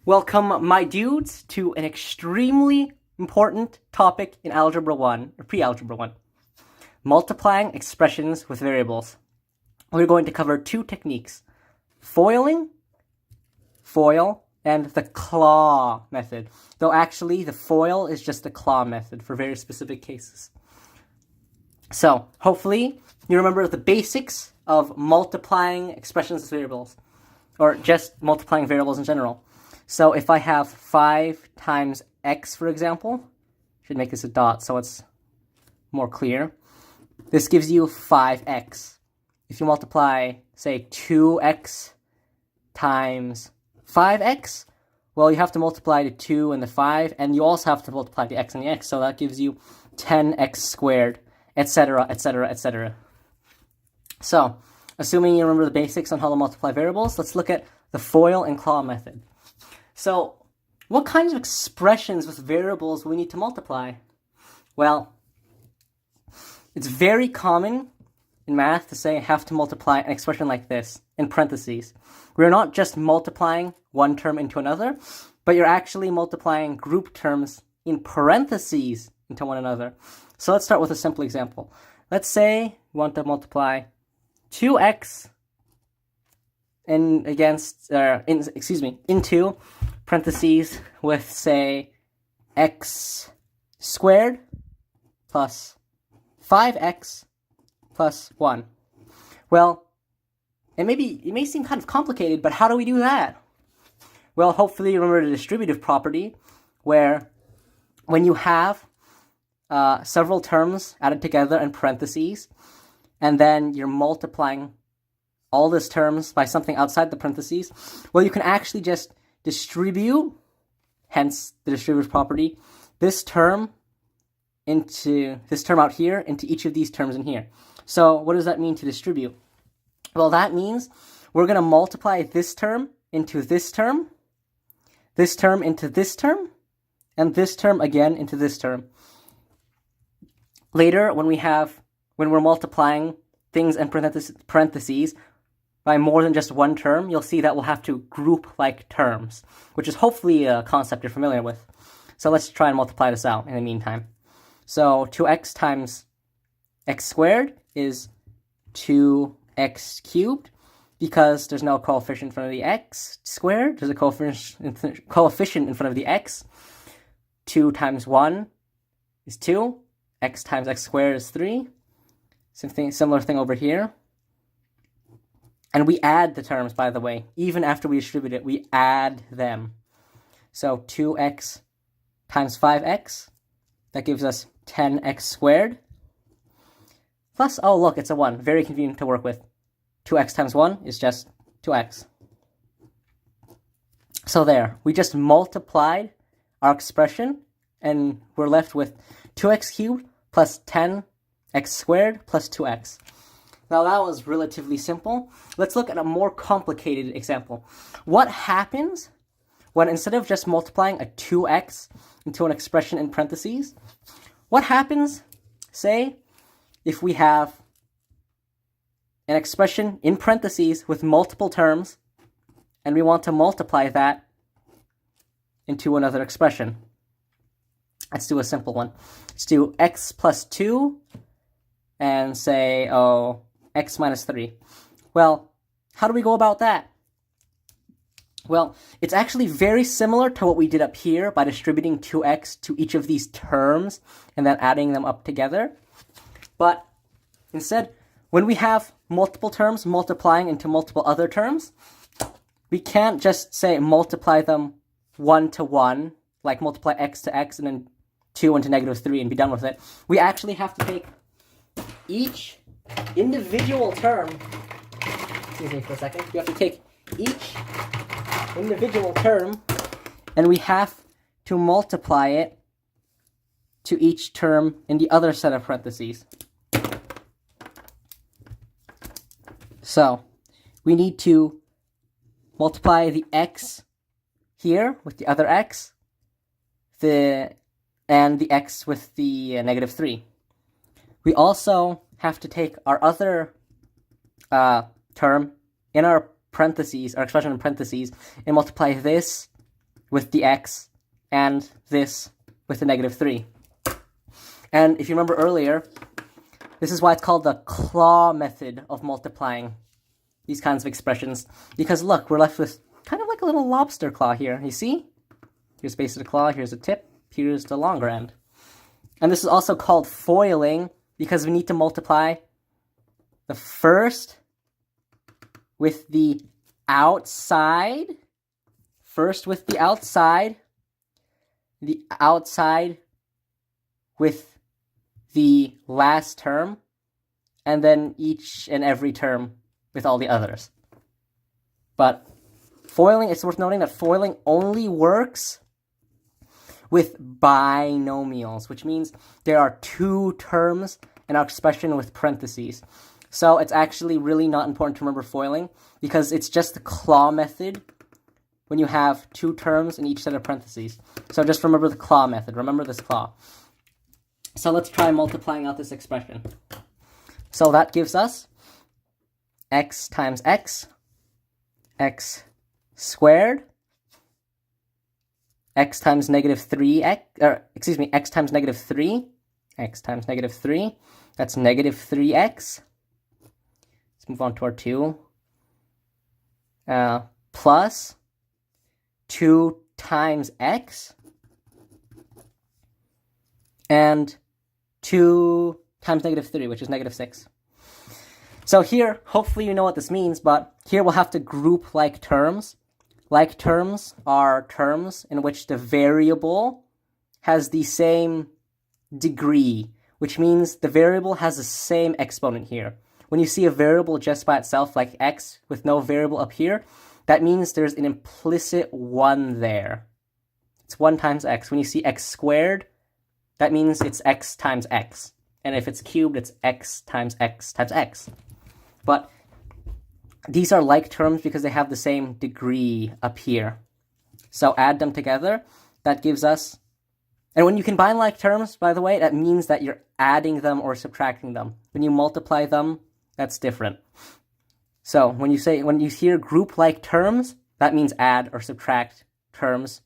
Welcome, my dudes, to an extremely important topic in Algebra 1, or Pre-Algebra 1. Multiplying expressions with variables. We're going to cover two techniques. Foil, and the claw method. Though actually, the foil is just the claw method for very specific cases. So, hopefully, you remember the basics of multiplying expressions with variables. Or just multiplying variables in general. So if I have 5 times x, for example, I should make this a dot so it's more clear. This gives you 5x. If you multiply, say, 2x times 5x, well, you have to multiply the 2 and the 5, and you also have to multiply the x and the x, so that gives you 10x squared, etc., etc., etc. So, assuming you remember the basics on how to multiply variables, let's look at the FOIL and claw method. So, what kinds of expressions with variables we need to multiply? Well, it's very common in math to say I have to multiply an expression like this, in parentheses. We're not just multiplying one term into another, but you're actually multiplying group terms in parentheses into one another. So let's start with a simple example. Let's say we want to multiply 2x into parentheses with, say, x squared plus 5x plus 1. Well, it may seem kind of complicated, but how do we do that? Well, hopefully you remember the distributive property, where when you have several terms added together in parentheses, and then you're multiplying all these terms by something outside the parentheses, well, you can actually just distribute, hence the distributive property, this term out here into each of these terms in here. So what does that mean to distribute? Well, that means we're going to multiply this term into this term into this term, and this term again into this term. Later, when we're multiplying things in parentheses by more than just one term, you'll see that we'll have to group like terms, which is hopefully a concept you're familiar with. So let's try and multiply this out in the meantime. So 2x times x squared is 2x cubed, because there's no coefficient in front of the x squared. There's a coefficient in front of the x. 2 times 1 is 2. X times x squared is 3. Similar thing over here. And we add the terms, by the way. Even after we distribute it, we add them. So 2x times 5x, that gives us 10x squared. Plus, oh look, it's a 1. Very convenient to work with. 2x times 1 is just 2x. So there, we just multiplied our expression, and we're left with 2x cubed plus 10x squared plus 2x. Now that was relatively simple. Let's look at a more complicated example. What happens when, instead of just multiplying a 2x into an expression in parentheses, what happens, say, if we have an expression in parentheses with multiple terms, and we want to multiply that into another expression? Let's do a simple one. Let's do x plus 2 and say, x minus 3. Well, how do we go about that? Well, it's actually very similar to what we did up here by distributing 2x to each of these terms and then adding them up together. But instead, when we have multiple terms multiplying into multiple other terms, we can't just say multiply them 1 to 1, like multiply x to x and then 2 into negative 3 and be done with it. We actually have to take each individual term, excuse me for a second, you have to take each individual term and we have to multiply it to each term in the other set of parentheses. So, we need to multiply the x here with the other x, and the x with the negative 3. We also have to take our other term in our parentheses, our expression in parentheses, and multiply this with the x and this with the negative 3. And if you remember earlier, this is why it's called the claw method of multiplying these kinds of expressions. Because look, we're left with kind of like a little lobster claw here. You see? Here's the base of the claw, here's the tip, here's the longer end. And this is also called foiling because we need to multiply the first with the outside. First with the outside with the last term, and then each and every term with all the others. But foiling, it's worth noting that foiling only works with binomials, which means there are two terms in our expression with parentheses. So it's actually really not important to remember foiling because it's just the claw method when you have two terms in each set of parentheses. So just remember the claw method. Remember this claw. So let's try multiplying out this expression. So that gives us x times x squared, x times negative 3x, x times negative 3, that's negative 3x. Let's move on to our 2. Plus 2 times x, and 2 times negative 3, which is negative 6. So here, hopefully you know what this means, but here we'll have to group like terms. Like terms are terms in which the variable has the same degree, which means the variable has the same exponent here. When you see a variable just by itself, like x, with no variable up here, that means there's an implicit 1 there. It's 1 times x. When you see x squared, that means it's x times x. And if it's cubed, it's x times x times x. But these are like terms because they have the same degree up here. So add them together, that gives us... And when you combine like terms, by the way, that means that you're adding them or subtracting them. When you multiply them, that's different. So when you hear group like terms, that means add or subtract terms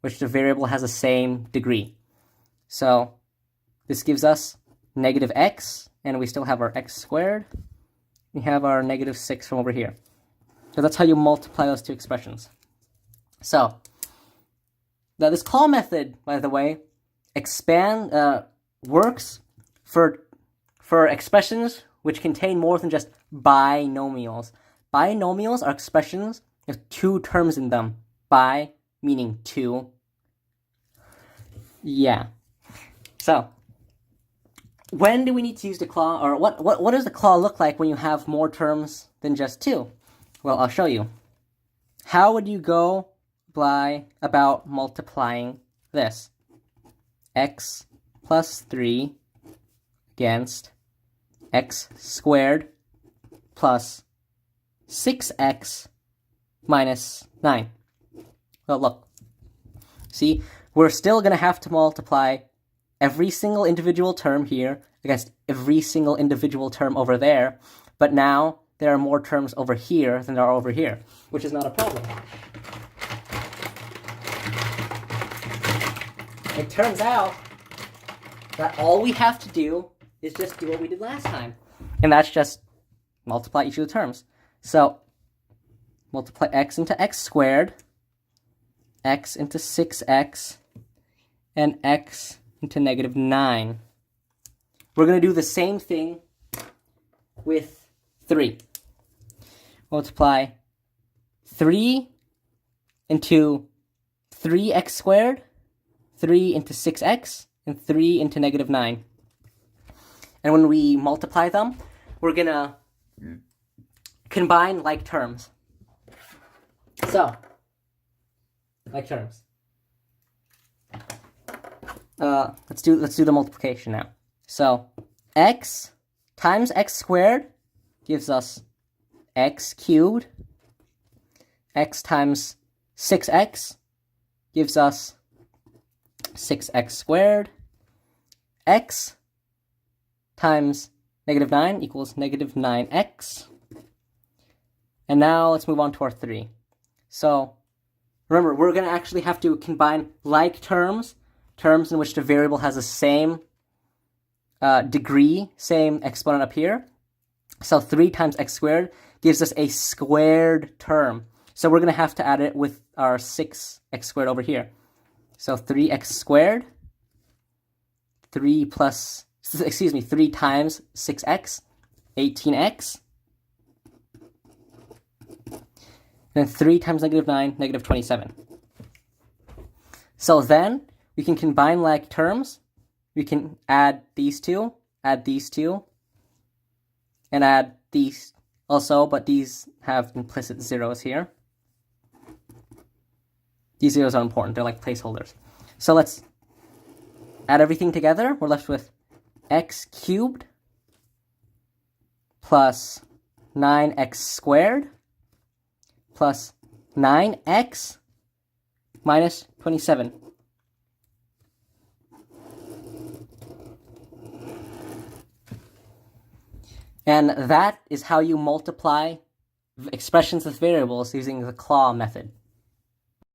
which the variable has the same degree. So this gives us negative x, and we still have our x squared. We have our negative 6 from over here. So that's how you multiply those two expressions. So now this claw method, by the way, works for expressions which contain more than just binomials. Binomials are expressions with two terms in them. Bi meaning two. Yeah. So when do we need to use the claw, or what does the claw look like when you have more terms than just two? Well, I'll show you. How would you go about multiplying this? X plus 3 against x squared plus 6x minus 9. Well, look. See, we're still going to have to multiply every single individual term here against every single individual term over there, but now there are more terms over here than there are over here, which is not a problem. It turns out that all we have to do is just do what we did last time, and that's just multiply each of the terms. So multiply x into x squared, x into 6x, and x into negative 9. We're going to do the same thing with 3. Multiply 3 into 3x squared, 3 into 6x, and 3 into negative 9. And when we multiply them, we're going to combine like terms. So, like terms. Let's do the multiplication now. So, x times x squared gives us x cubed. X times 6x gives us 6x squared. X times negative 9 equals negative 9x. And now let's move on to our 3. So Remember, we're going to actually have to combine like terms in which the variable has the same degree, same exponent up here. So 3 times x squared gives us a squared term. So we're going to have to add it with our 6x squared over here. So 3x squared, 3 times 6x, 18x. Then 3 times -9, -27. So then we can combine like terms. We can add these two, and add these also, but these have implicit zeros here. These zeros are important. They're like placeholders. So let's add everything together. We're left with x cubed plus 9x squared plus 9x minus 27. And that is how you multiply expressions with variables using the claw method.